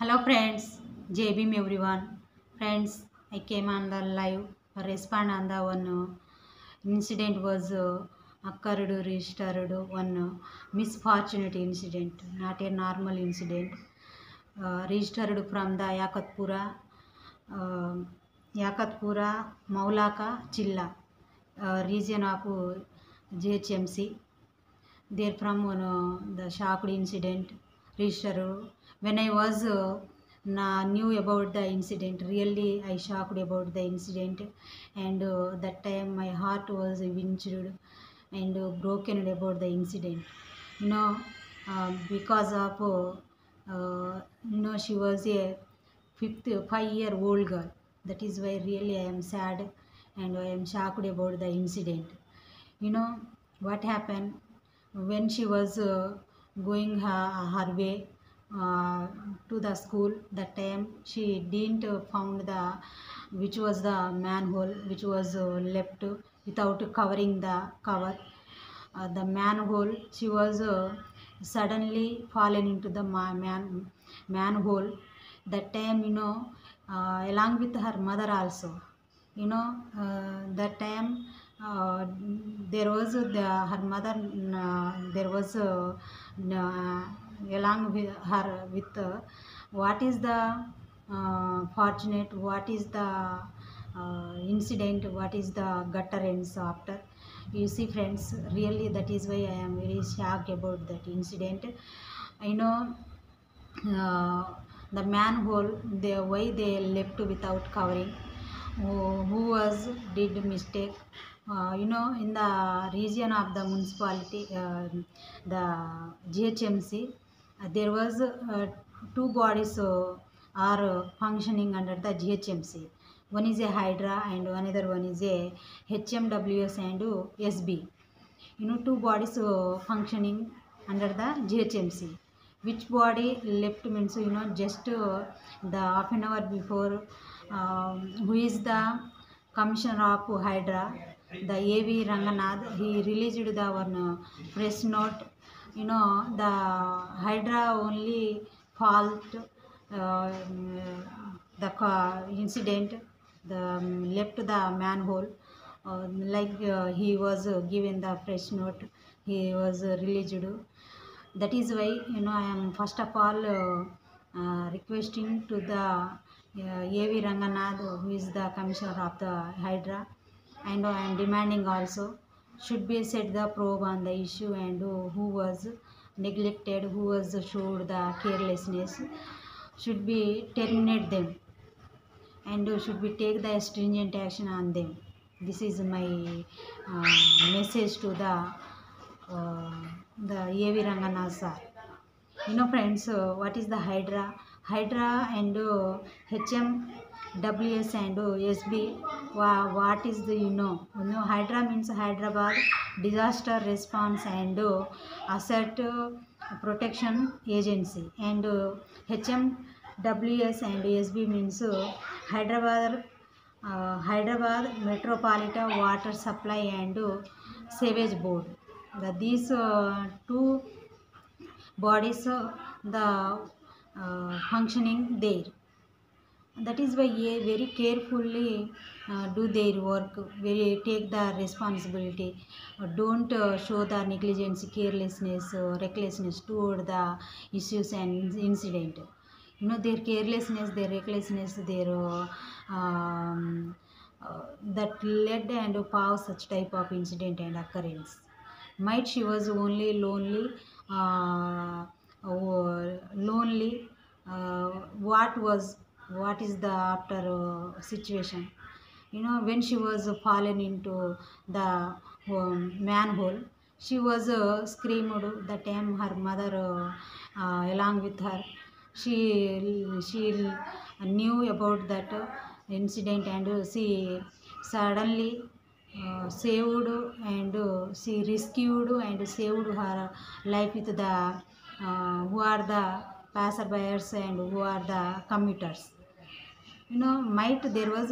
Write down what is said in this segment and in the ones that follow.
Hello friends, JBM everyone. Friends, I came on the live respond on the one incident was occurred registered one misfortunate incident, not a normal incident. Registered from the uh, Yakatpura Maulaka Chilla region of GHMC. There from the shocked incident register. When I was knew about the incident, really I shocked about the incident, and that time my heart was injured and broken about the incident. You know, because of she was a 5-year old girl. That is why really I am sad and I am shocked about the incident. You know what happened when she was going her way to the school. That time she didn't found the which was the manhole which was left without covering the cover. The manhole, she was suddenly fallen into the manhole. That time, along with her mother also, that time there was her mother, there was along with her with what is the fortunate, what is the incident, what is the gutter ends after. You see friends, really that is why I am very shocked about that incident. I know uh, the manhole, the why they left without covering, who was did mistake. In the region of the municipality, the GHMC, there was two bodies are functioning under the GHMC. One is a Hydra and another one is a HMWS and SB. Two bodies functioning under the GHMC. Which body left means, just the half an hour before, who is the commissioner of Hydra, the AV Ranganath, he released the one press note. The Hydra only fault, uh, incident, the left the manhole, he was given the fresh note, he was released. That is why, I am first of all requesting to the AV Ranganath, who is the commissioner of the Hydra, and I am demanding also should be set the probe on the issue, and who was neglected, who was showed the carelessness, should be terminate them, and should be take the stringent action on them. This is my message to uh, the AV Ranganath sir. Friends, what is the Hydra? Hydra and HMWS and SB. What is the Hydra means Hyderabad Disaster Response and Asset Protection Agency, and HMWS and SB means Hyderabad Metropolitan Water Supply and Sewage Board. These two bodies the functioning there. That is why very carefully do their work, very take the responsibility. Don't show the negligence, carelessness, recklessness toward the issues and incident. Their carelessness, their recklessness, their that led and cause such type of incident and occurrence. Might she was only lonely, lonely. What is the after situation? When she was fallen into the manhole, she was screamed. The time her mother, along with her, she knew about that incident, and she suddenly saved, and she rescued and saved her life with the who are the passerbyers and who are the commuters. Might there was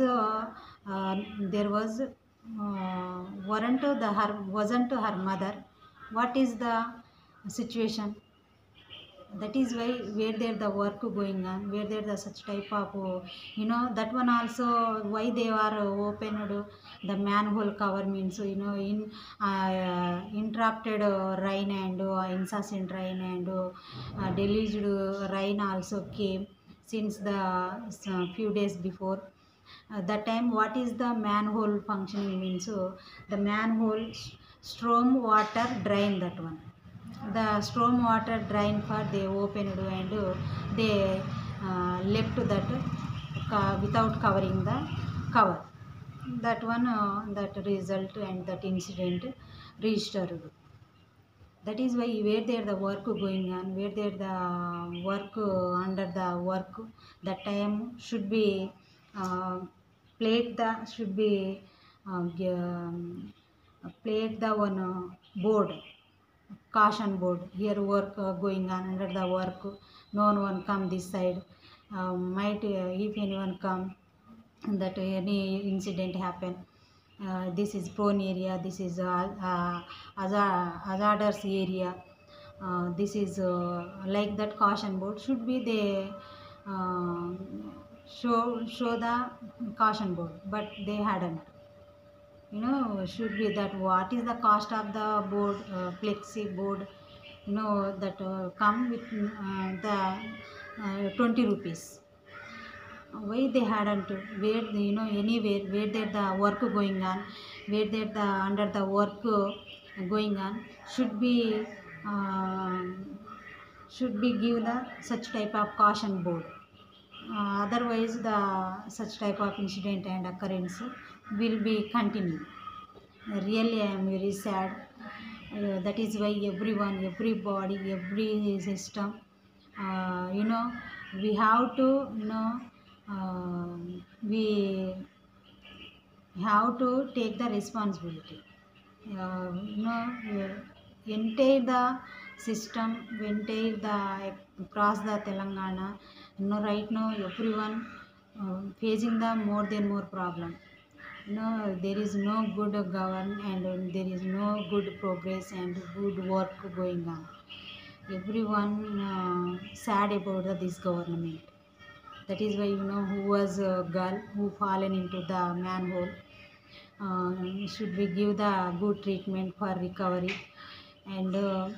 weren't the her wasn't her mother. What is the situation? That is why where there the work going on, where there the such type of that one also, why they are opened the manhole cover means, in interrupted rain and incessant rain and deluged rain also came since the few days before. That time what is the manhole functioning means, so the manhole storm water drain, that one the storm water drain for they opened and they left that without covering the cover. That one that result and that incident registered. That is why where there the work going on, where there the work under the work, that time should be plate the should be plate the one board, caution board, here work going on under the work, no one come this side, might if anyone come that any incident happen, this is prone area, this is hazardous area, this is like that caution board should be they uh, show the caution board, but they hadn't. Should be that what is the cost of the board, flexi board, that come with the 20 rupees. Why they hadn't, where anywhere where there the work going on, where there the under the work going on, should be uh, give the such type of caution board. Otherwise the such type of incident and occurrence will be continue. Really I am very sad. That is why everyone, everybody, every system, we have to we have to take the responsibility. Entire the system, entire the across the Telangana, right now everyone facing the more than more problem. There is no good govern and there is no good progress and good work going on. Everyone sad about this government. That is why who was a girl who fallen into the manhole, should we give the good treatment for recovery, and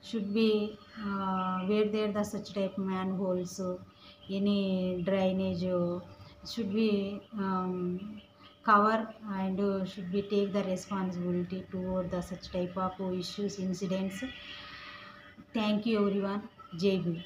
should be where there the such type manholes, any drainage should be cover, and should be take the responsibility toward the such type of issues incidents. Thank you everyone. Jai Bhim.